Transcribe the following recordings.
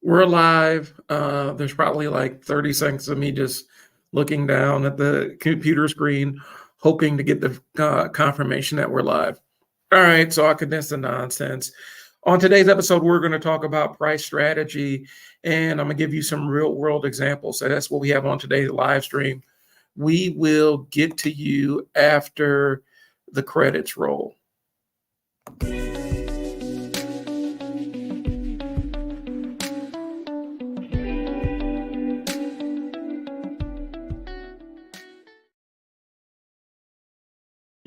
We're live. There's probably like 30 seconds of me just looking down at the computer screen, hoping to get the confirmation that we're live. All right, so I'll condense the nonsense. On today's episode, we're going to talk about price strategy, and I'm going to give you some real world examples. So that's what we have on today's live stream. We will get to you after the credits roll.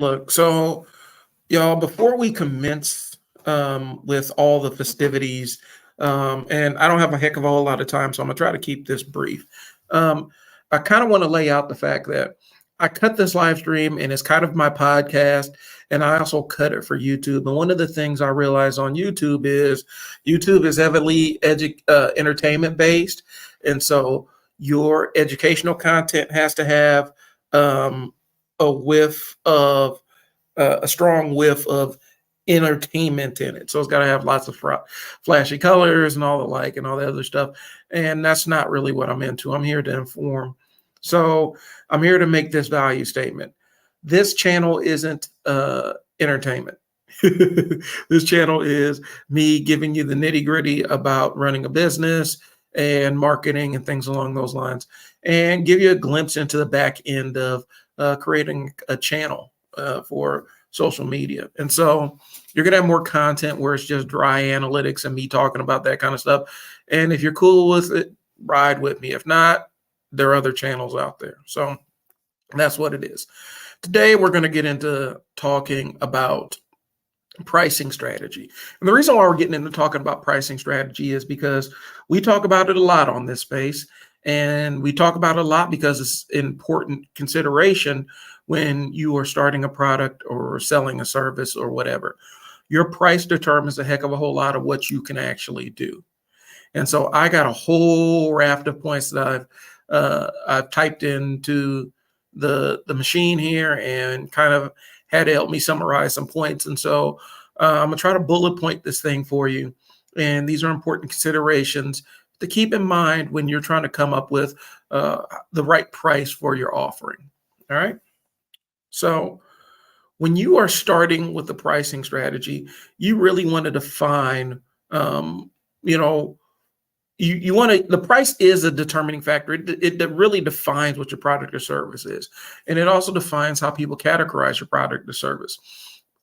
Look, so y'all, before we commence with all the festivities, and I don't have a heck of a whole lot of time, so I'm gonna try to keep this brief. I kind of want to lay out the fact that I cut this live stream and it's kind of my podcast, and I also cut it for YouTube. And one of the things I realize on YouTube is heavily entertainment based, and so your educational content has to have a whiff of a strong whiff of entertainment in it. So it's got to have lots of flashy colors and all the like and all the other stuff. And that's not really what I'm into. I'm here to inform. So I'm here to make this value statement. This channel isn't entertainment. This channel is me giving you the nitty gritty about running a business and marketing and things along those lines, and give you a glimpse into the back end of creating a channel for social media. And so you're going to have more content where it's just dry analytics and me talking about that kind of stuff. And if you're cool with it, ride with me. If not, there are other channels out there. So that's what it is. Today, we're going to get into talking about pricing strategy. And the reason why we're getting into talking about pricing strategy is because we talk about it a lot on this space. And we talk about it a lot because it's an important consideration when you are starting a product or selling a service or whatever. Your price determines a heck of a whole lot of what you can actually do. And so I got a whole raft of points that I've typed into the machine here and kind of had to help me summarize some points. And so I'm gonna try to bullet point this thing for you. And these are important considerations to keep in mind when you're trying to come up with the right price for your offering. All right. So when you are starting with the pricing strategy, you really want to define, you want to, the price is a determining factor. It really defines what your product or service is. And it also defines how people categorize your product or service.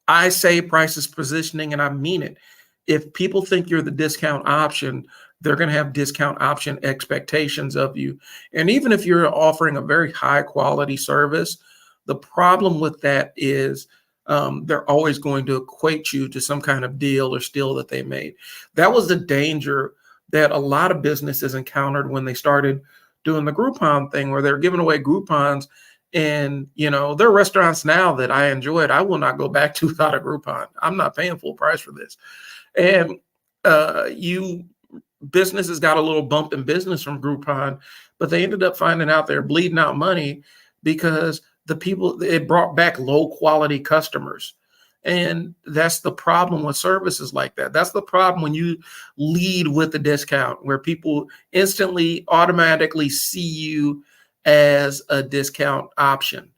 I say price is positioning, and I mean it. If people think you're the discount option, they're going to have discount option expectations of you. And even if you're offering a very high quality service, the problem with that is they're always going to equate you to some kind of deal or steal that they made. That was the danger that a lot of businesses encountered when they started doing the Groupon thing, where they're giving away Groupons. And, there are restaurants now that I enjoyed. I will not go back to without a Groupon. I'm not paying full price for this. And businesses got a little bump in business from Groupon, but they ended up finding out they're bleeding out money because it brought back low quality customers. And that's the problem with services like that. That's the problem when you lead with a discount, where people instantly automatically see you as a discount option.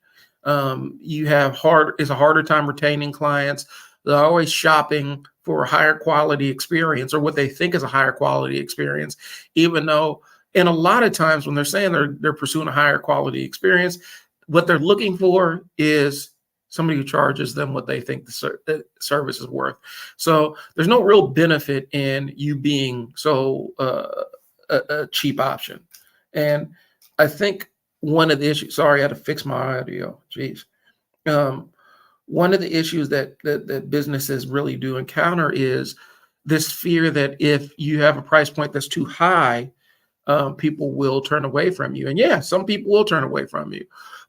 It's a harder time retaining clients. They're always shopping for a higher quality experience, or what they think is a higher quality experience, even though, and a lot of times when they're saying they're pursuing a higher quality experience, what they're looking for is somebody who charges them what they think the service is worth. So there's no real benefit in you being so a cheap option. And I think one of the issues, sorry, I had to fix my audio. Jeez. One of the issues that businesses really do encounter is this fear that if you have a price point that's too high, people will turn away from you. And yeah, some people will turn away from you.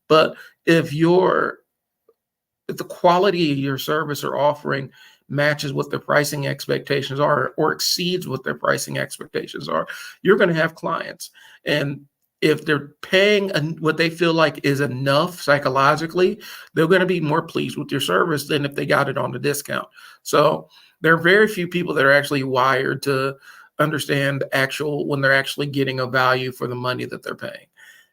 But if the quality of your service or offering matches what their pricing expectations are, or exceeds what their pricing expectations are, you're going to have clients. And if they're paying what they feel like is enough psychologically, they're going to be more pleased with your service than if they got it on a discount. So there are very few people that are actually wired to understand actual when they're actually getting a value for the money that they're paying.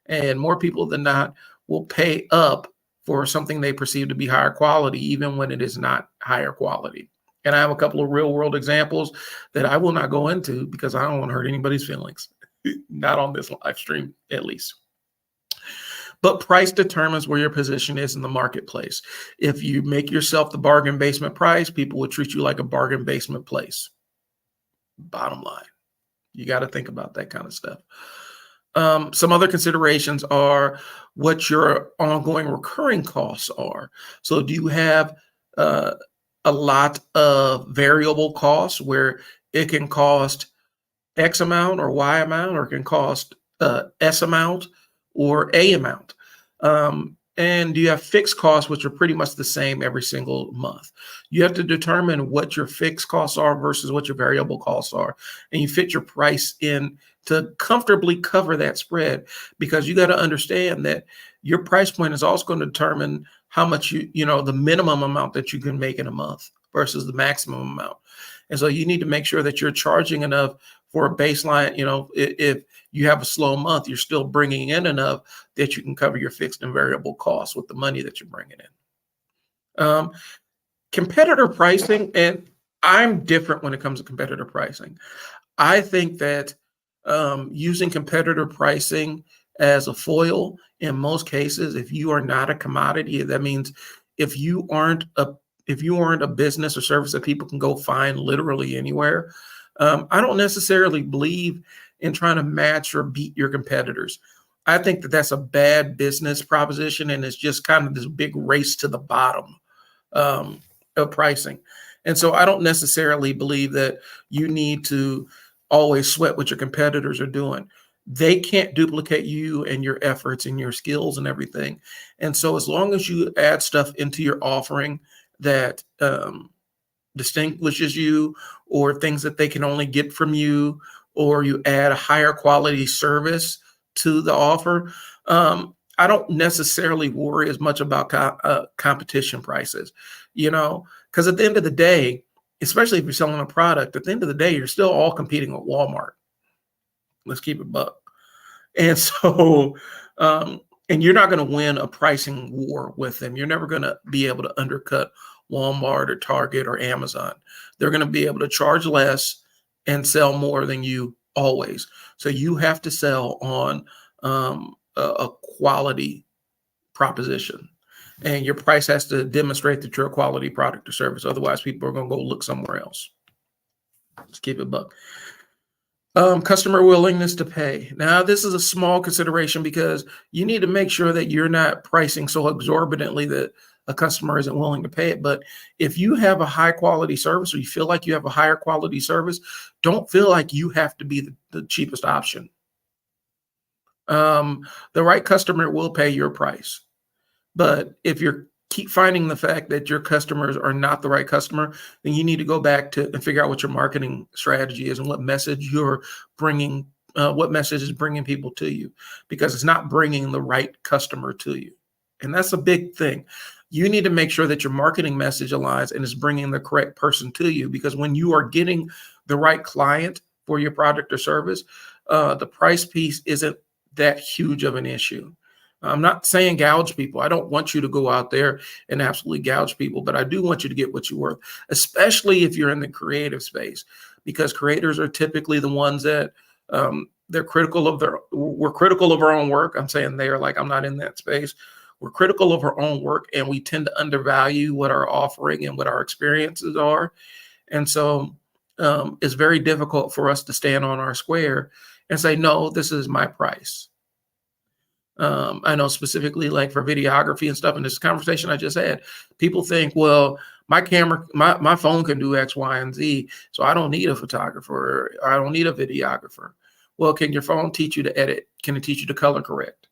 And more people than not will pay up for something they perceive to be higher quality, even when it is not higher quality. And I have a couple of real world examples that I will not go into because I don't want to hurt anybody's feelings, not on this live stream, at least. But price determines where your position is in the marketplace. If you make yourself the bargain basement price, people will treat you like a bargain basement place. Bottom line, you got to think about that kind of stuff. Some other considerations are what your ongoing recurring costs are. So do you have a lot of variable costs where it can cost X amount or Y amount, or it can cost S amount or A amount? And do you have fixed costs, which are pretty much the same every single month? You have to determine what your fixed costs are versus what your variable costs are. And you fit your price in to comfortably cover that spread, because you got to understand that your price point is also going to determine how much the minimum amount that you can make in a month versus the maximum amount. And so you need to make sure that you're charging enough for a baseline. If you have a slow month, you're still bringing in enough that you can cover your fixed and variable costs with the money that you're bringing in. Competitor pricing, and I'm different when it comes to competitor pricing. I think that using competitor pricing as a foil in most cases, if you are not a commodity, that means if you aren't a business or service that people can go find literally anywhere, I don't necessarily believe in trying to match or beat your competitors. I think that that's a bad business proposition, and it's just kind of this big race to the bottom of pricing. And so I don't necessarily believe that you need to always sweat what your competitors are doing. They can't duplicate you and your efforts and your skills and everything. And so as long as you add stuff into your offering that distinguishes you, or things that they can only get from you, or you add a higher quality service to the offer, I don't necessarily worry as much about competition prices, because at the end of the day, especially if you're selling a product, at the end of the day, you're still all competing with Walmart. Let's keep it buck. And so, and you're not going to win a pricing war with them. You're never going to be able to undercut Walmart or Target or Amazon. They're going to be able to charge less and sell more than you always. So you have to sell on a quality proposition, and your price has to demonstrate that you're a quality product or service. Otherwise, people are going to go look somewhere else. Let's keep it buck. Customer willingness to pay. Now, this is a small consideration because you need to make sure that you're not pricing so exorbitantly that a customer isn't willing to pay it. But if you have a high quality service, or you feel like you have a higher quality service, don't feel like you have to be the cheapest option. The right customer will pay your price. But if you keep finding the fact that your customers are not the right customer, then you need to go back to and figure out what your marketing strategy is and what message you're bringing, what message is bringing people to you, because it's not bringing the right customer to you. And that's a big thing. You need to make sure that your marketing message aligns and is bringing the correct person to you, because when you are getting the right client for your product or service, the price piece isn't that huge of an issue. I'm not saying gouge people. I don't want you to go out there and absolutely gouge people, but I do want you to get what you're worth, especially if you're in the creative space, because creators are typically the ones that we're critical of our own work. I'm saying they are, like, I'm not in that space. We're critical of our own work, and we tend to undervalue what our offering and what our experiences are. And so it's very difficult for us to stand on our square and say, no, this is my price. I know specifically, like for videography and stuff, in this conversation I just had, people think, well, my camera, my phone can do X, Y, and Z, so I don't need a photographer, or I don't need a videographer. Well, can your phone teach you to edit? Can it teach you to color correct?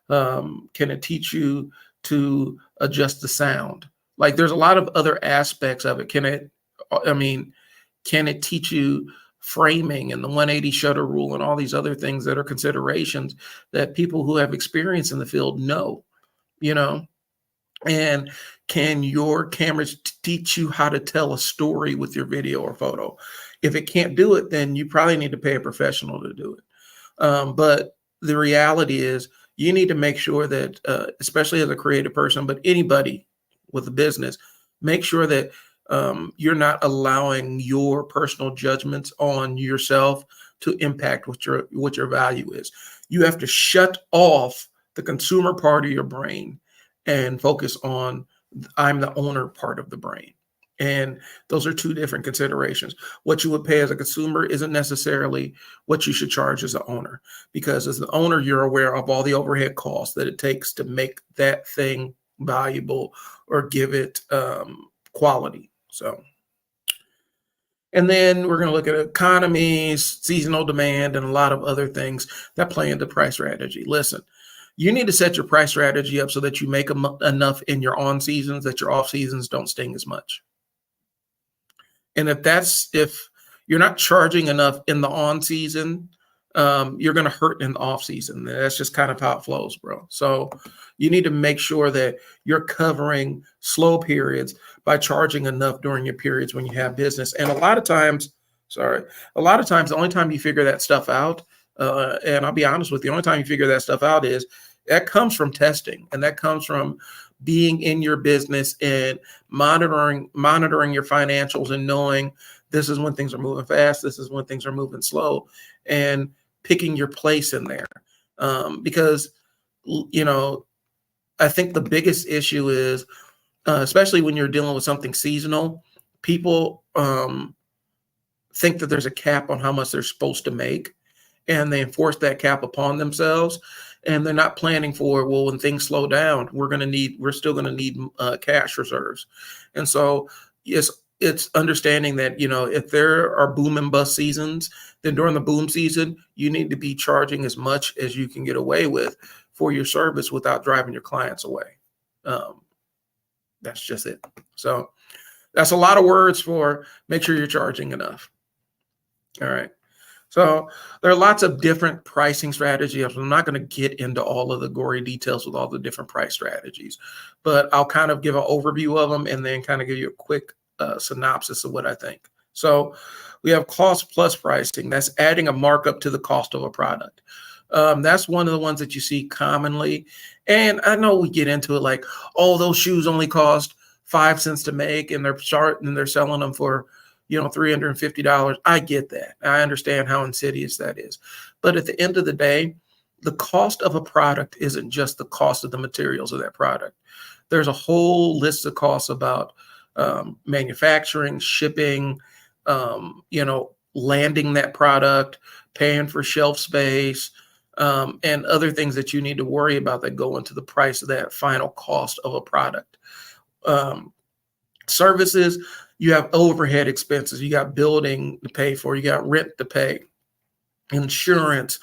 Can it teach you to adjust the sound? Like, there's a lot of other aspects of it. Can it teach you framing and the 180 shutter rule and all these other things that are considerations that people who have experience in the field know, And can your cameras teach you how to tell a story with your video or photo? If it can't do it, then you probably need to pay a professional to do it. But the reality is, you need to make sure that, especially as a creative person, but anybody with a business, make sure that you're not allowing your personal judgments on yourself to impact what your value is. You have to shut off the consumer part of your brain and focus on I'm the owner part of the brain. And those are two different considerations. What you would pay as a consumer isn't necessarily what you should charge as an owner, because as the owner, you're aware of all the overhead costs that it takes to make that thing valuable or give it quality. So, and then we're going to look at economies, seasonal demand, and a lot of other things that play into price strategy. Listen, you need to set your price strategy up so that you make enough in your on seasons that your off seasons don't sting as much. And if you're not charging enough in the on season, you're going to hurt in the off season. That's just kind of how it flows, bro. So you need to make sure that you're covering slow periods by charging enough during your periods when you have business. And a lot of times, the only time you figure that stuff out, and I'll be honest with you, the only time you figure that stuff out is that comes from testing, and that comes from being in your business and monitoring your financials and knowing this is when things are moving fast, this is when things are moving slow, and picking your place in there. Because, I think the biggest issue is, especially when you're dealing with something seasonal, people think that there's a cap on how much they're supposed to make, and they enforce that cap upon themselves, and they're not planning for, well, when things slow down, we're still going to need cash reserves. And so it's understanding that, if there are boom and bust seasons, then during the boom season, you need to be charging as much as you can get away with for your service without driving your clients away. That's just it. So that's a lot of words for make sure you're charging enough. All right. So there are lots of different pricing strategies. I'm not going to get into all of the gory details with all the different price strategies, but I'll kind of give an overview of them and then kind of give you a quick synopsis of what I think. So we have cost plus pricing. That's adding a markup to the cost of a product. That's one of the ones that you see commonly. And I know we get into it like, oh, those shoes only cost 5 cents to make, and they're selling them for $350. I get that. I understand how insidious that is. But at the end of the day, the cost of a product isn't just the cost of the materials of that product. There's a whole list of costs about manufacturing, shipping, landing that product, paying for shelf space, and other things that you need to worry about that go into the price of that final cost of a product. Services, you have overhead expenses, you got building to pay for, you got rent to pay, insurance,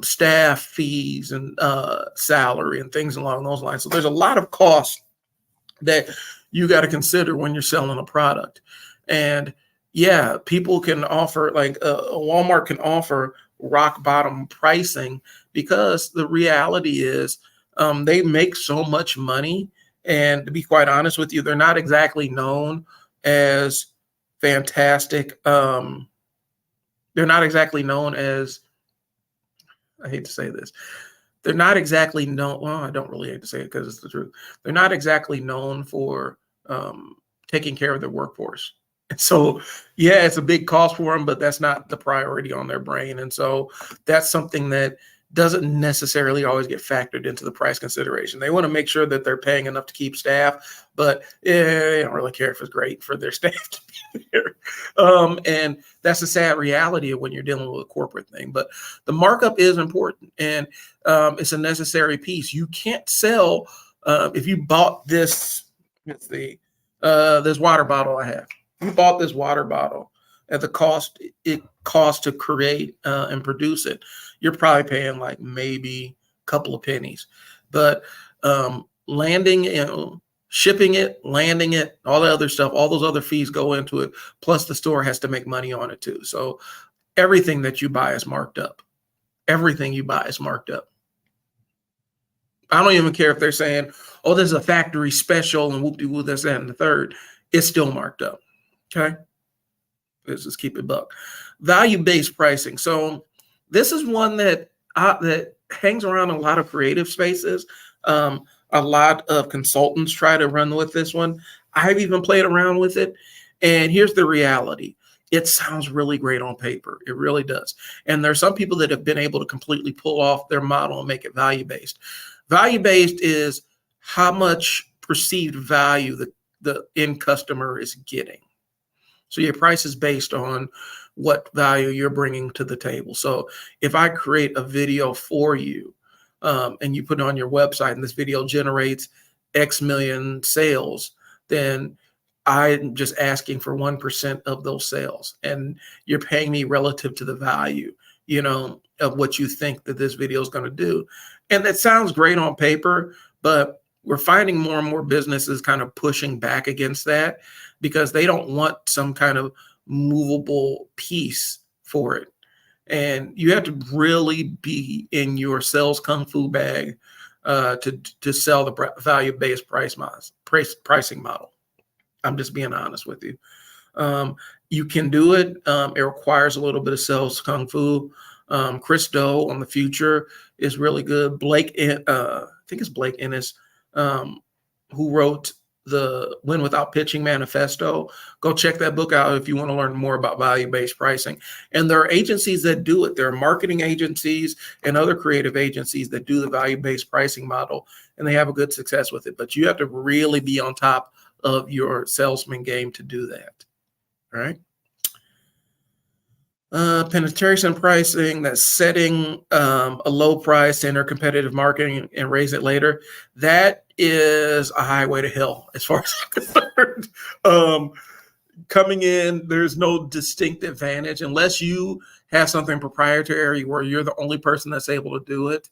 staff fees, and salary, and things along those lines. So there's a lot of costs that you got to consider when you're selling a product. And yeah, people can offer, like Walmart can offer rock bottom pricing, because the reality is they make so much money. And to be quite honest with you, they're not exactly known as fantastic. They're not exactly known as, I hate to say this, they're not exactly known. Well, I don't really hate to say it because it's the truth. They're not exactly known for taking care of their workforce. And so, yeah, it's a big cost for them, but that's not the priority on their brain. And so that's something that doesn't necessarily always get factored into the price consideration. They want to make sure that they're paying enough to keep staff, but they don't really care if it's great for their staff to be there. And that's the sad reality of when you're dealing with a corporate thing. But the markup is important, and it's a necessary piece. You can't sell if you bought this. This water bottle I have. You bought this water bottle at the cost it costs to create and produce it. You're probably paying like maybe a couple of pennies, but shipping it, landing it, all the other stuff, all those other fees go into it. Plus the store has to make money on it too. So everything that you buy is marked up. Everything you buy is marked up. I don't even care if they're saying, oh, there's a factory special and whoop-de-woo, this, that, and the third. It's still marked up. Okay. Let's just keep it buck. Value-based pricing. So this is one that hangs around a lot of creative spaces. A lot of consultants try to run with this one. I've even played around with it. And here's the reality. It sounds really great on paper. It really does. And there's some people that have been able to completely pull off their model and make it value-based. Value-based is how much perceived value the end customer is getting. So your price is based on what value you're bringing to the table. So if I create a video for you and you put it on your website and this video generates X million sales, then I'm just asking for 1% of those sales. And you're paying me relative to the value, of what you think that this video is going to do. And that sounds great on paper, but we're finding more and more businesses kind of pushing back against that because they don't want some kind of movable piece for it. And you have to really be in your sales kung fu bag to sell the value-based pricing model. I'm just being honest with you. You can do it. It requires a little bit of sales kung fu. Chris Do on the Future is really good. I think it's Blake Ennis, who wrote the Win Without Pitching Manifesto. Go check that book out if you want to learn more about value-based pricing. And there are agencies that do it. There are marketing agencies and other creative agencies that do the value-based pricing model, and they have a good success with it. But you have to really be on top of your salesman game to do that. All right. Penetration pricing, that's setting a low price to enter competitive marketing and raise it later. That is a highway to hell as far as I'm concerned. Coming in, there's no distinct advantage unless you have something proprietary where you're the only person that's able to do it.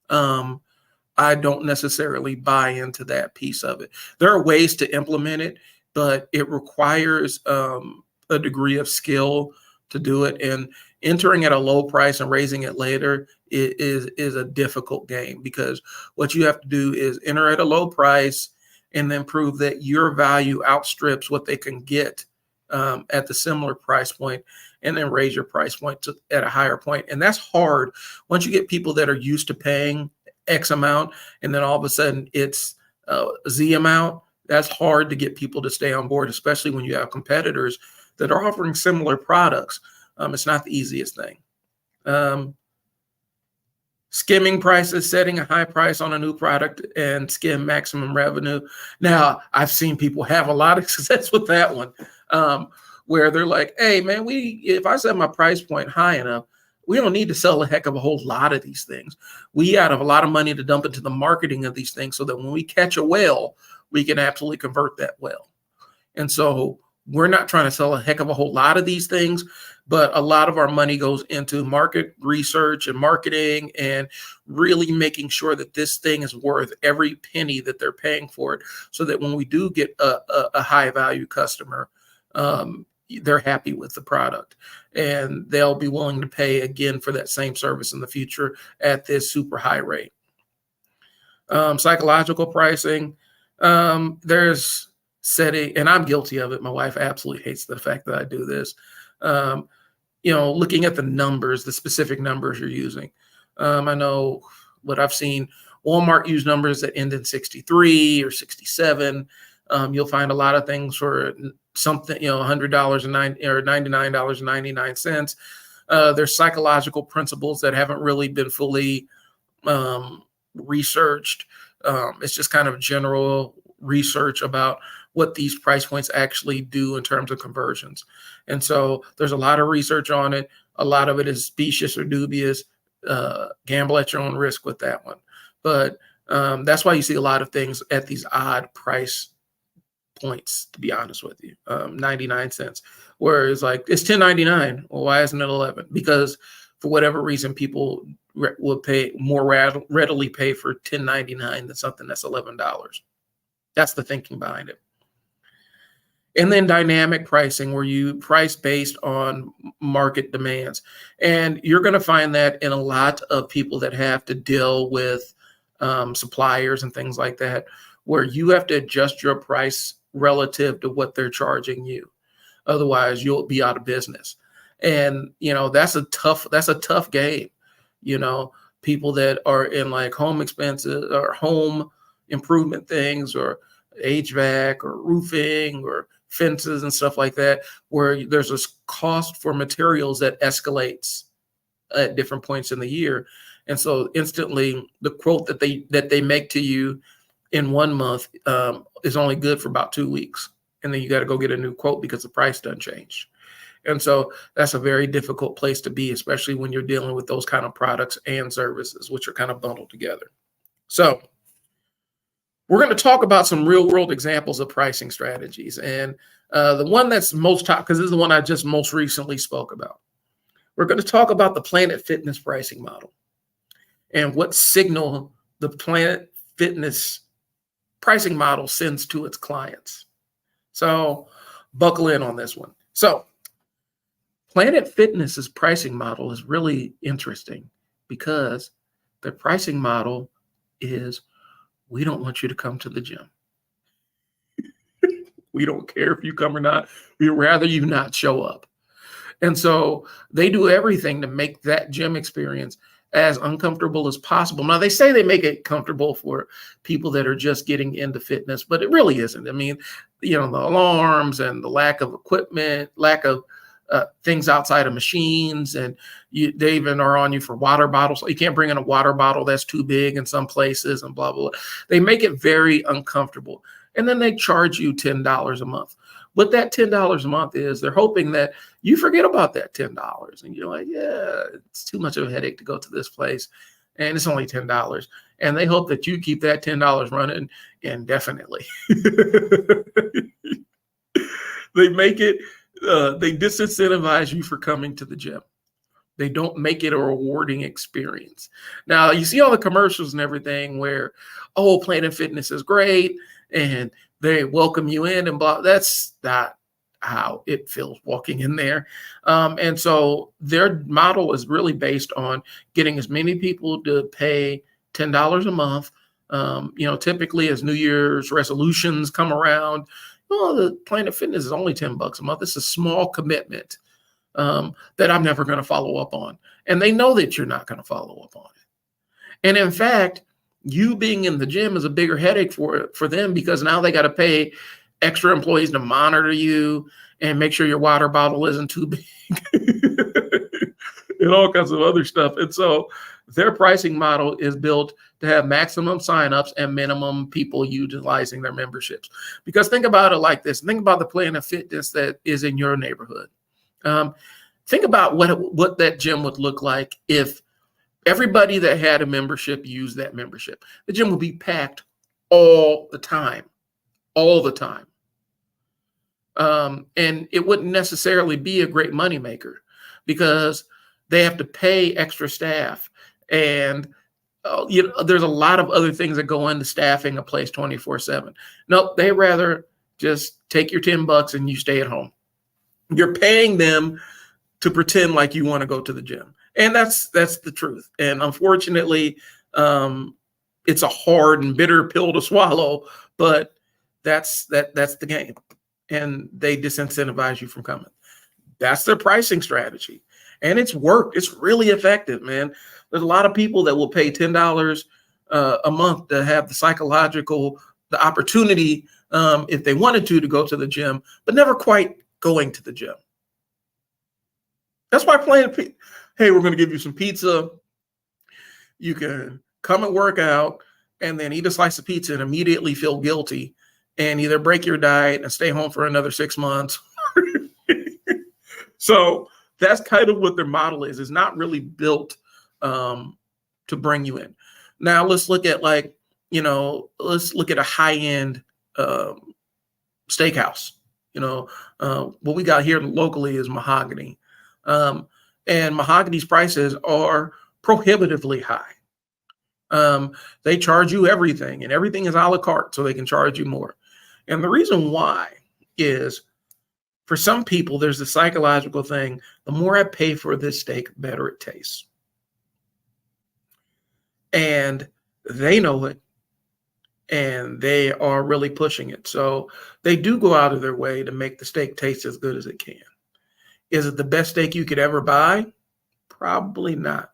I don't necessarily buy into that piece of it. There are ways to implement it, but it requires a degree of skill to do it. And entering at a low price and raising it later is a difficult game, because what you have to do is enter at a low price and then prove that your value outstrips what they can get at the similar price point, and then raise your price point at a higher point. And that's hard once you get people that are used to paying X amount and then all of a sudden it's Z amount. That's hard to get people to stay on board, especially when you have competitors that are offering similar products. It's not the easiest thing. Skimming prices, setting a high price on a new product and skim maximum revenue. Now, I've seen people have a lot of success with that one, where they're like, hey, man, if I set my price point high enough, we don't need to sell a heck of a whole lot of these things. We have a lot of money to dump into the marketing of these things so that when we catch a whale, we can absolutely convert that whale. And so we're not trying to sell a heck of a whole lot of these things, but a lot of our money goes into market research and marketing and really making sure that this thing is worth every penny that they're paying for it, so that when we do get a high value customer, they're happy with the product and they'll be willing to pay again for that same service in the future at this super high rate. Psychological pricing. There's setting, and I'm guilty of it. My wife absolutely hates the fact that I do this. Looking at the numbers, the specific numbers you're using. I know what I've seen, Walmart use numbers that end in 63 or 67. You'll find a lot of things for something, $100 or $99.99. There's psychological principles that haven't really been fully researched. It's just kind of general research about what these price points actually do in terms of conversions. And so there's a lot of research on it. A lot of it is specious or dubious. Gamble at your own risk with that one. But that's why you see a lot of things at these odd price points, to be honest with you. 99 cents, where it's like, it's $10.99. Well, why isn't it 11? Because for whatever reason, people will pay more readily pay for $10.99 than something that's $11. That's the thinking behind it. And then dynamic pricing, where you price based on market demands. And you're going to find that in a lot of people that have to deal with suppliers and things like that, where you have to adjust your price relative to what they're charging you. Otherwise, you'll be out of business. And that's a tough game. You know, people that are in like home expenses or home improvement things or HVAC or roofing or fences and stuff like that, where there's this cost for materials that escalates at different points in the year. And so instantly the quote that they make to you in 1 month is only good for about 2 weeks. And then you got to go get a new quote because the price doesn't change. And so that's a very difficult place to be, especially when you're dealing with those kind of products and services, which are kind of bundled together. So we're going to talk about some real world examples of pricing strategies. And the one that's most top, because this is the one I just most recently spoke about. We're going to talk about the Planet Fitness pricing model and what signal the Planet Fitness pricing model sends to its clients. So buckle in on this one. So Planet Fitness's pricing model is really interesting because their pricing model is, we don't want you to come to the gym. We don't care if you come or not. We'd rather you not show up. And so they do everything to make that gym experience as uncomfortable as possible. Now, they say they make it comfortable for people that are just getting into fitness, but it really isn't. I mean, the alarms and the lack of equipment, lack of things outside of machines, and they even are on you for water bottles. You can't bring in a water bottle that's too big in some places and blah, blah, blah. They make it very uncomfortable. And then they charge you $10 a month. What that $10 a month is, they're hoping that you forget about that $10. And you're like, yeah, it's too much of a headache to go to this place. And it's only $10. And they hope that you keep that $10 running indefinitely. They make it, they disincentivize you for coming to the gym. They don't make it a rewarding experience. Now, you see all the commercials and everything where, oh, Planet Fitness is great, and they welcome you in and blah. That's not how it feels walking in there. And so their model is really based on getting as many people to pay $10 a month. Typically as New Year's resolutions come around, the Planet Fitness is only $10 a month. It's a small commitment that I'm never going to follow up on. And they know that you're not going to follow up on it. And in fact, you being in the gym is a bigger headache for them, because now they got to pay extra employees to monitor you and make sure your water bottle isn't too big and all kinds of other stuff. And so their pricing model is built to have maximum signups and minimum people utilizing their memberships. Because think about it like this. Think about the Planet Fitness that is in your neighborhood. Think about what that gym would look like if everybody that had a membership used that membership. The gym would be packed all the time. And it wouldn't necessarily be a great moneymaker because they have to pay extra staff. And there's a lot of other things that go into staffing a place 24/7. Nope, they rather just take your $10 and you stay at home. You're paying them to pretend like you want to go to the gym. And that's the truth. And unfortunately, it's a hard and bitter pill to swallow, but that's the game. And they disincentivize you from coming. That's their pricing strategy. And it's worked. It's really effective, man. There's a lot of people that will pay $10 a month to have the opportunity, if they wanted to go to the gym, but never quite going to the gym. That's why hey, we're going to give you some pizza. You can come and work out and then eat a slice of pizza and immediately feel guilty and either break your diet and stay home for another 6 months. So that's kind of what their model is. It's not really built to bring you in. Now let's look at a high-end steakhouse. What we got here locally is Mahogany. And Mahogany's prices are prohibitively high. They charge you everything, and everything is a la carte, so they can charge you more. And the reason why is, for some people, there's the psychological thing: the more I pay for this steak, the better it tastes. And They know it, and they are really pushing it. So they do go out of their way to make the steak taste as good as it can. Is it the best steak you could ever buy? Probably not.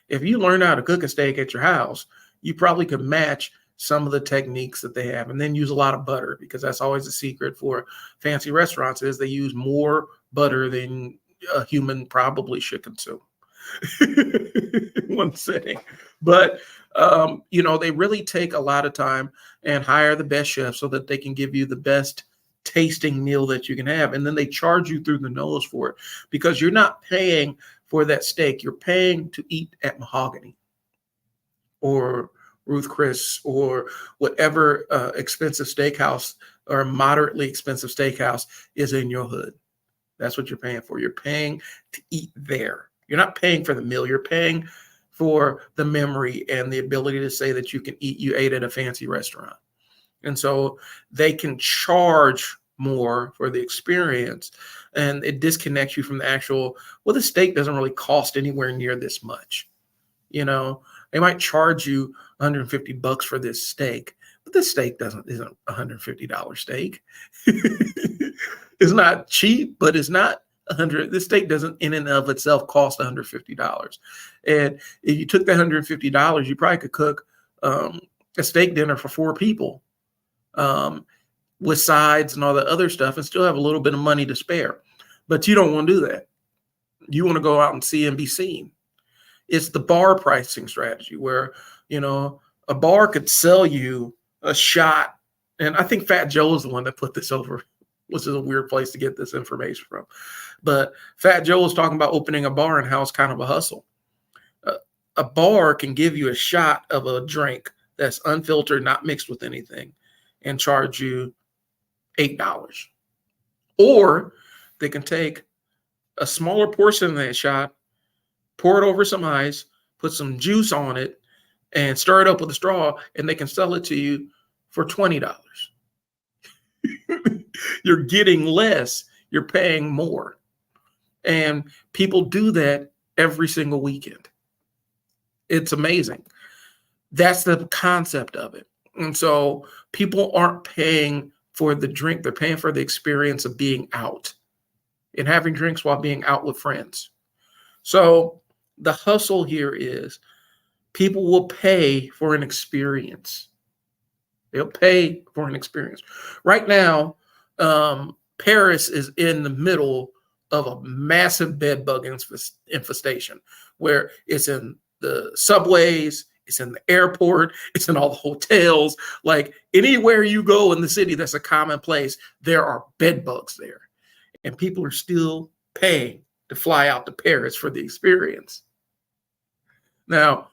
If you learn how to cook a steak at your house, you probably could match some of the techniques that they have, and then use a lot of butter, because that's always the secret for fancy restaurants is they use more butter than a human probably should consume. One sitting. But they really take a lot of time and hire the best chefs so that they can give you the best tasting meal that you can have. And then they charge you through the nose for it, because you're not paying for that steak. You're paying to eat at Mahogany or Ruth Chris or whatever expensive steakhouse or moderately expensive steakhouse is in your hood. That's what you're paying for. You're paying to eat there. You're not paying for the meal. You're paying for the memory and the ability to say that you ate at a fancy restaurant. And so they can charge more for the experience, and it disconnects you from the actual, well, the steak doesn't really cost anywhere near this much. They might charge you $150 for this steak, but this steak isn't $150 steak. It's not cheap, but it's not this steak doesn't in and of itself cost $150. And if you took that $150, you probably could cook a steak dinner for 4 people with sides and all that other stuff and still have a little bit of money to spare. But you don't want to do that. You want to go out and see and be seen. It's the bar pricing strategy where, a bar could sell you a shot. And I think Fat Joe is the one that put this over, which is a weird place to get this information from. But Fat Joe was talking about opening a bar and how it's kind of a hustle. A bar can give you a shot of a drink that's unfiltered, not mixed with anything, and charge you $8. Or they can take a smaller portion of that shot, pour it over some ice, put some juice on it, and stir it up with a straw, and they can sell it to you for $20. You're getting less, you're paying more. And people do that every single weekend. It's amazing. That's the concept of it. And so people aren't paying for the drink, they're paying for the experience of being out and having drinks while being out with friends. So the hustle here is people will pay for an experience. They'll pay for an experience. Right now, Paris is in the middle of a massive bed bug infestation, where it's in the subways, it's in the airport, it's in all the hotels. Like anywhere you go in the city that's a common place, there are bed bugs there. And people are still paying to fly out to Paris for the experience. Now,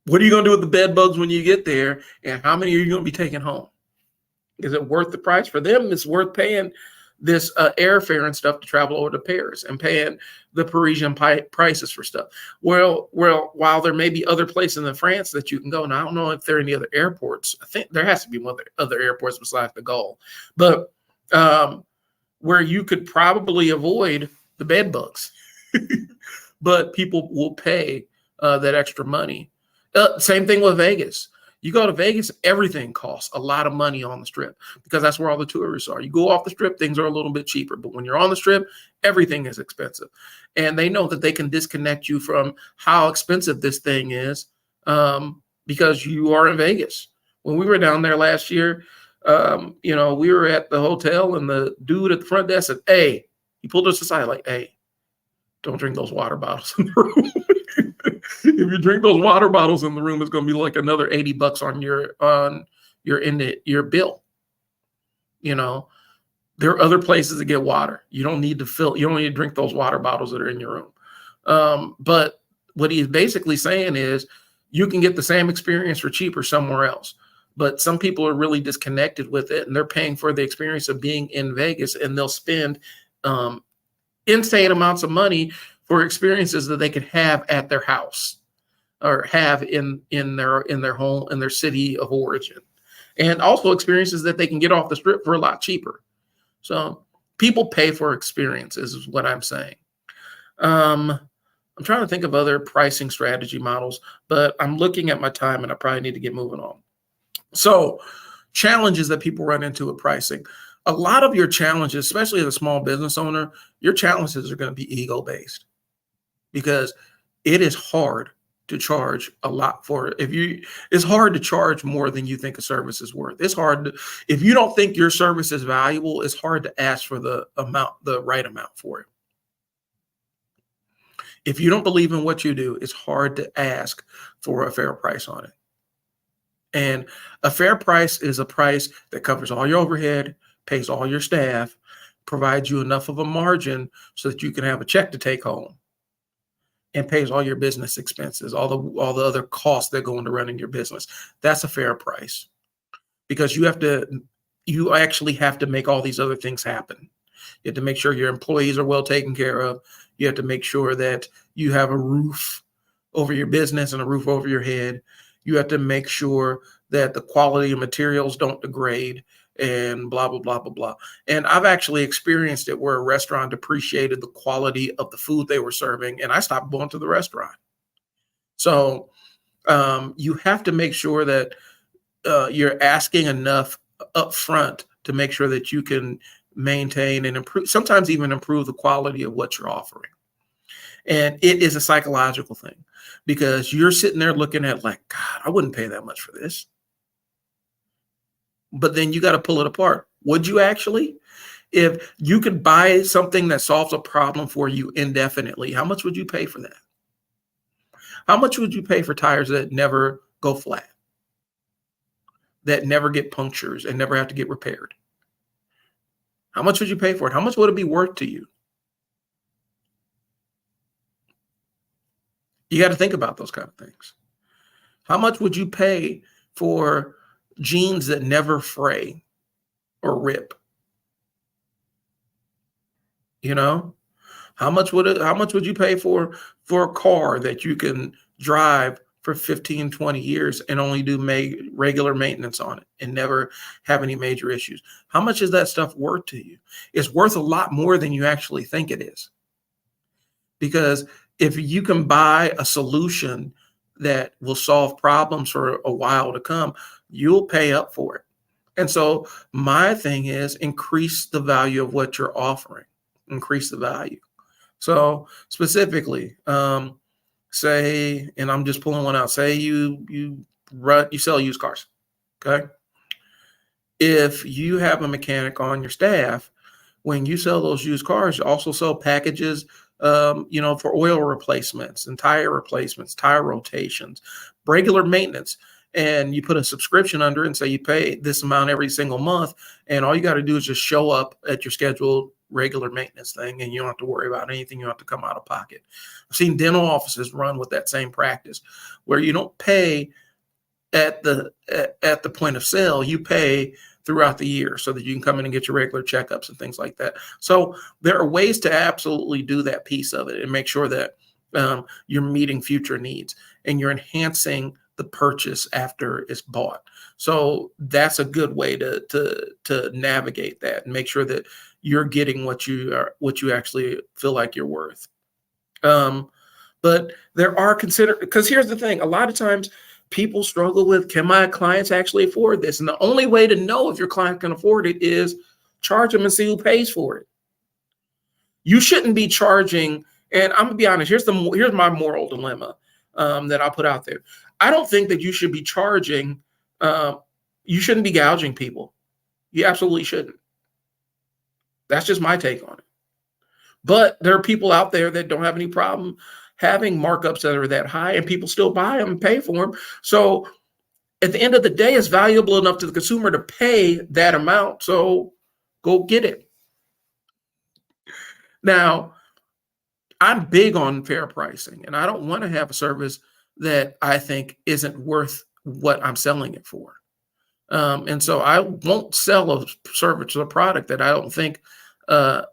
what are you going to do with the bed bugs when you get there? And how many are you going to be taking home? Is it worth the price? For them, it's worth paying this airfare and stuff to travel over to Paris and paying the Parisian prices for stuff. Well, while there may be other places in France that you can go, and I don't know if there are any other airports. I think there has to be other airports besides the Gaulle, but where you could probably avoid the bed bugs. But people will pay that extra money. Same thing with Vegas. You go to Vegas, everything costs a lot of money on the strip because that's where all the tourists are. You go off the strip, things are a little bit cheaper. But when you're on the strip, everything is expensive. And they know that they can disconnect you from how expensive this thing is because you are in Vegas. When we were down there last year, we were at the hotel and the dude at the front desk said, "Hey," he pulled us aside like, "Hey, don't drink those water bottles in the room." If you drink those water bottles in the room, it's going to be like another $80 on your bill. There are other places to get water. You don't need to drink those water bottles that are in your room. But what he's basically saying is you can get the same experience for cheaper somewhere else. But some people are really disconnected with it, and they're paying for the experience of being in Vegas, and they'll spend insane amounts of money for experiences that they could have at their house or have in their home, in their city of origin, and also experiences that they can get off the strip for a lot cheaper. So people pay for experiences is what I'm saying. I'm trying to think of other pricing strategy models, but I'm looking at my time and I probably need to get moving on. So, challenges that people run into with pricing. A lot of your challenges, especially as a small business owner, your challenges are going to be ego based because it is hard to charge a lot for it. It's hard to charge more than you think a service is worth. It's hard to, if you don't think your service is valuable, it's hard to ask for the right amount for it. If you don't believe in what you do, it's hard to ask for a fair price on it. And a fair price is a price that covers all your overhead, pays all your staff, provides you enough of a margin so that you can have a check to take home, and pays all your business expenses, all the other costs that go into running your business. That's a fair price because you actually have to make all these other things happen. You have to make sure your employees are well taken care of. You have to make sure that you have a roof over your business and a roof over your head. You have to make sure that the quality of materials don't degrade and blah, blah, blah, blah, blah. And I've actually experienced it where a restaurant depreciated the quality of the food they were serving, and I stopped going to the restaurant. So you have to make sure that you're asking enough upfront to make sure that you can maintain and improve, sometimes even improve the quality of what you're offering. And it is a psychological thing because you're sitting there looking at like, God, I wouldn't pay that much for this. But then you got to pull it apart. Would you actually? If you could buy something that solves a problem for you indefinitely, how much would you pay for that? How much would you pay for tires that never go flat, that never get punctures and never have to get repaired? How much would you pay for it? How much would it be worth to you? You got to think about those kind of things. How much would you pay for jeans that never fray or rip? You know, how much would you pay for a car that you can drive for 15, 20 years and only do regular maintenance on it and never have any major issues? How much is that stuff worth to you? It's worth a lot more than you actually think it is. Because if you can buy a solution that will solve problems for a while to come, you'll pay up for it. And so my thing is increase the value of what you're offering, increase the value. So specifically, say, and I'm just pulling one out, say you sell used cars. Okay. If you have a mechanic on your staff, when you sell those used cars, you also sell packages, for oil replacements and tire replacements, tire rotations, regular maintenance. And you put a subscription under it and say you pay this amount every single month. And all you got to do is just show up at your scheduled regular maintenance thing, and you don't have to worry about anything. You don't have to come out of pocket. I've seen dental offices run with that same practice where you don't pay at the point of sale, you pay throughout the year so that you can come in and get your regular checkups and things like that. So there are ways to absolutely do that piece of it and make sure that you're meeting future needs and you're enhancing the purchase after it's bought. So that's a good way to navigate that and make sure that you're getting what you actually feel like you're worth. But there are because here's the thing, a lot of times people struggle with, can my clients actually afford this? And the only way to know if your client can afford it is charge them and see who pays for it. You shouldn't be charging, and I'm gonna be honest, here's my moral dilemma that I'll put out there. I don't think that you should be charging, you shouldn't be gouging people. You absolutely shouldn't. That's just my take on it. But there are people out there that don't have any problem having markups that are that high, and people still buy them and pay for them. So at the end of the day, it's valuable enough to the consumer to pay that amount. So go get it. Now, I'm big on fair pricing, and I don't want to have a service that I think isn't worth what I'm selling it for. And so I won't sell a service or a product that I don't think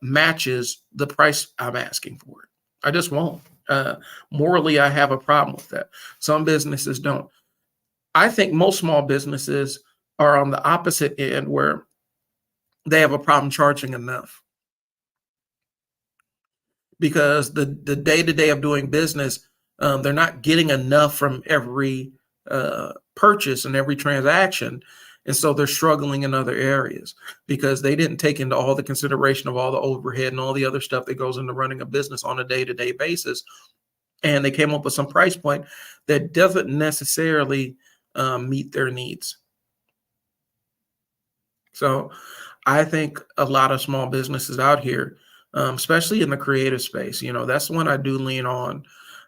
matches the price I'm asking for it. I just won't. Morally, I have a problem with that. Some businesses don't. I think most small businesses are on the opposite end where they have a problem charging enough. because the day-to-day of doing business, they're not getting enough from every purchase and every transaction. And so they're struggling in other areas because they didn't take into all the consideration of all the overhead and all the other stuff that goes into running a business on a day-to-day basis. And they came up with some price point that doesn't necessarily meet their needs. So I think a lot of small businesses out here, especially in the creative space, that's one I do lean on.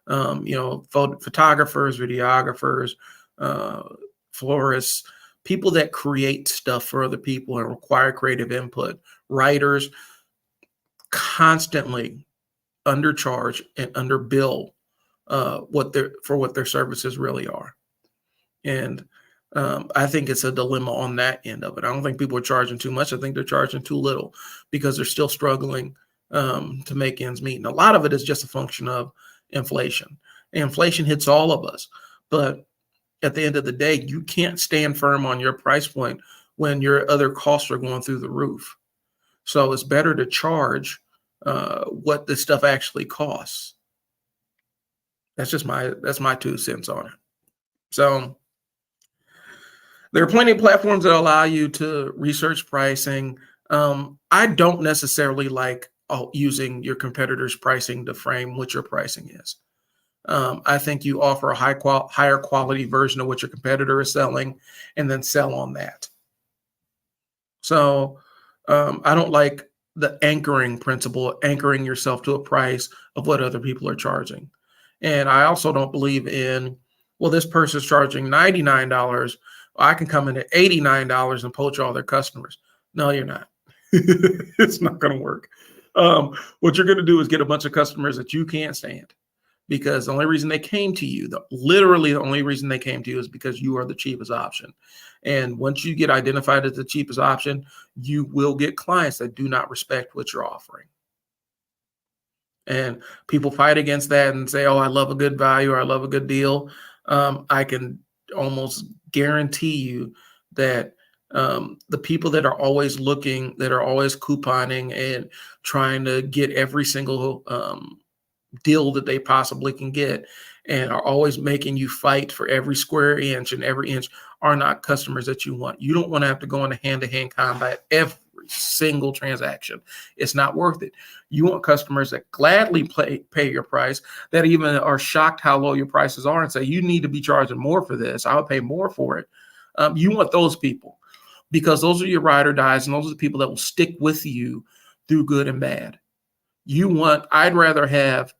Photographers, videographers, uh, florists, people that create stuff for other people and require creative input, writers, constantly undercharge and underbill what their services really are. And I think it's a dilemma on that end of it. I don't think people are charging too much. I think they're charging too little because they're still struggling to make ends meet. And a lot of it is just a function of inflation. Inflation hits all of us. But at the end of the day, you can't stand firm on your price point when your other costs are going through the roof. So it's better to charge what this stuff actually costs. That's my 2 cents on it. So there are plenty of platforms that allow you to research pricing. I don't necessarily like using your competitors' pricing to frame what your pricing is. I think you offer a higher quality version of what your competitor is selling and then sell on that. So I don't like the anchoring principle, anchoring yourself to a price of what other people are charging. And I also don't believe in, well, this person's charging $99. I can come in at $89 and poach all their customers. No, you're not. It's not going to work. What you're going to do is get a bunch of customers that you can't stand because the only reason they came to you, literally the only reason they came to you is because you are the cheapest option. And once you get identified as the cheapest option, you will get clients that do not respect what you're offering. And people fight against that and say, oh, I love a good value or I love a good deal. I can almost guarantee you that the people that are always looking, that are always couponing and trying to get every single deal that they possibly can get and are always making you fight for every square inch and every inch are not customers that you want. You don't want to have to go into hand-to-hand combat every single transaction. It's not worth it. You want customers that gladly pay your price, that even are shocked how low your prices are and say, you need to be charging more for this. I'll pay more for it. You want those people because those are your ride or dies and those are the people that will stick with you through good and bad. I'd rather have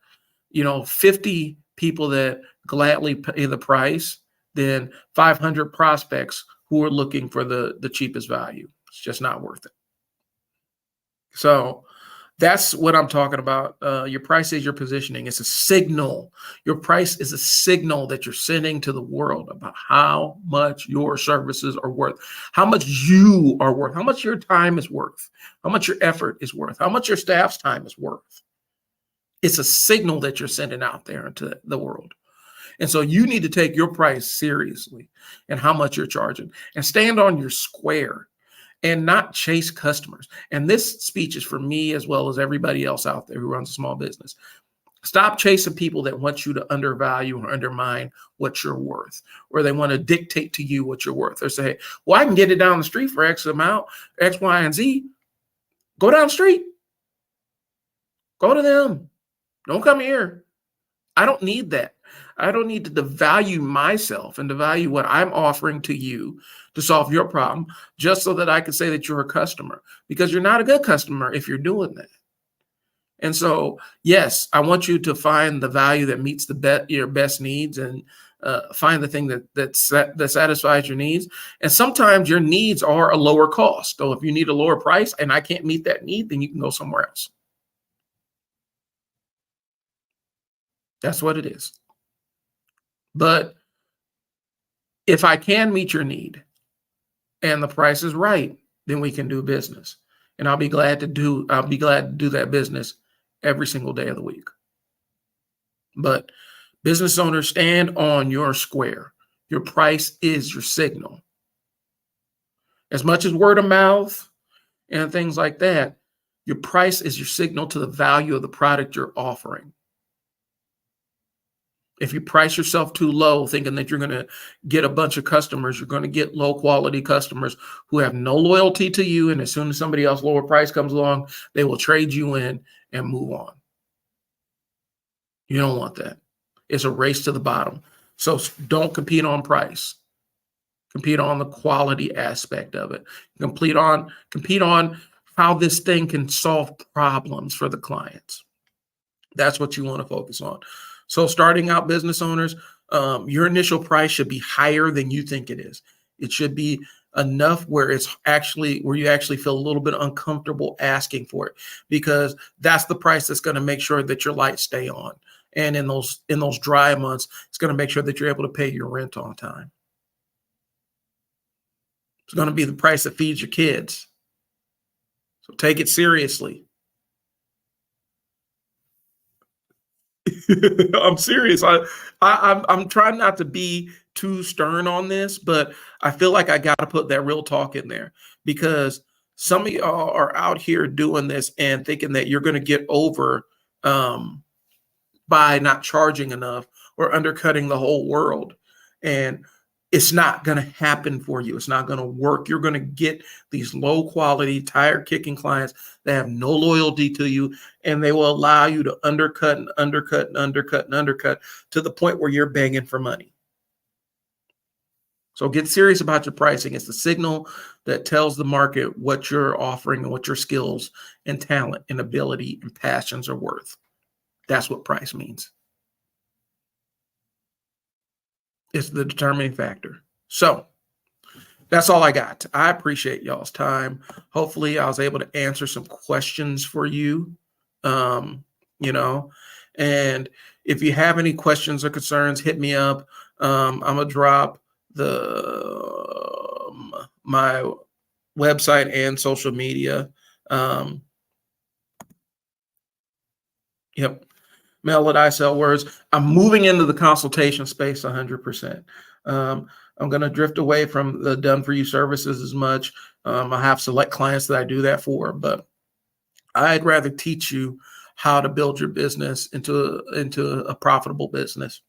50 people that gladly pay the price than 500 prospects who are looking for the cheapest value. It's just not worth it. So that's what I'm talking about. Your price is your positioning. It's a signal. Your price is a signal that you're sending to the world about how much your services are worth, how much you are worth, how much your time is worth, how much your effort is worth, how much your staff's time is worth. It's a signal that you're sending out there into the world. And so you need to take your price seriously and how much you're charging and stand on your square and not chase customers. And this speech is for me as well as everybody else out there who runs a small business. Stop chasing people that want you to undervalue or undermine what you're worth, or they want to dictate to you what you're worth. Or say, well, I can get it down the street for X amount, X, Y, and Z. Go down the street. Go to them. Don't come here. I don't need that. I don't need to devalue myself and devalue what I'm offering to you to solve your problem just so that I can say that you're a customer, because you're not a good customer if you're doing that. And so, yes, I want you to find the value that meets your best needs and find the thing that satisfies your needs. And sometimes your needs are a lower cost. So if you need a lower price and I can't meet that need, then you can go somewhere else. That's what it is. But if I can meet your need and the price is right, then we can do business. And I'll be glad to do that business every single day of the week. But business owners, stand on your square. Your price is your signal. As much as word of mouth and things like that, Your price is your signal to the value of the product you're offering. If you price yourself too low, thinking that you're going to get a bunch of customers, you're going to get low quality customers who have no loyalty to you. And as soon as somebody else lower price comes along, they will trade you in and move on. You don't want that. It's a race to the bottom. So don't compete on price. Compete on the quality aspect of it. Compete on how this thing can solve problems for the clients. That's what you want to focus on. So starting out business owners, your initial price should be higher than you think it is. It should be enough where you actually feel a little bit uncomfortable asking for it, because that's the price that's going to make sure that your lights stay on. And in those dry months, it's going to make sure that you're able to pay your rent on time. It's going to be the price that feeds your kids. So take it seriously. I'm serious. I'm trying not to be too stern on this, but I feel like I got to put that real talk in there, because some of y'all are out here doing this and thinking that you're going to get over by not charging enough or undercutting the whole world. And it's not going to happen for you. It's not going to work. You're going to get these low quality, tire kicking clients that have no loyalty to you, and they will allow you to undercut and undercut and undercut and undercut to the point where you're begging for money. So get serious about your pricing. It's the signal that tells the market what you're offering and what your skills and talent and ability and passions are worth. That's what price means. It's the determining factor. So that's all I got. I appreciate y'all's time. Hopefully I was able to answer some questions for you. And if you have any questions or concerns, hit me up. I'm gonna drop my website and social media. Yep. Mail it, I sell words. I'm moving into the consultation space 100%. I'm going to drift away from the done for you services as much. I have select clients that I do that for, but I'd rather teach you how to build your business into a profitable business.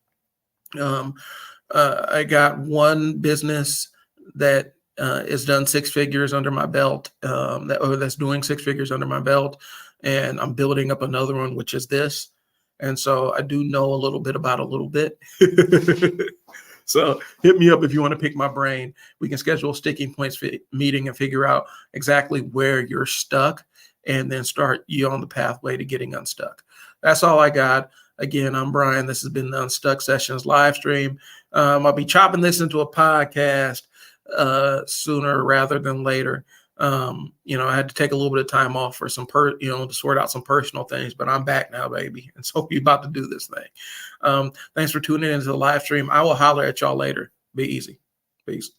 I got one business that is done 6 figures under my belt, that's doing 6 figures under my belt, and I'm building up another one, which is this. And so I do know a little bit about a little bit. So hit me up if you want to pick my brain. We can schedule a sticking points meeting and figure out exactly where you're stuck, and then start you on the pathway to getting unstuck. That's all I got. Again, I'm Brian. This has been the Unstuck Sessions live stream. I'll be chopping this into a podcast sooner rather than later. I had to take a little bit of time off for some to sort out some personal things, but I'm back now, baby. And so we're about to do this thing. Thanks for tuning into the live stream. I will holler at y'all later. Be easy. Peace.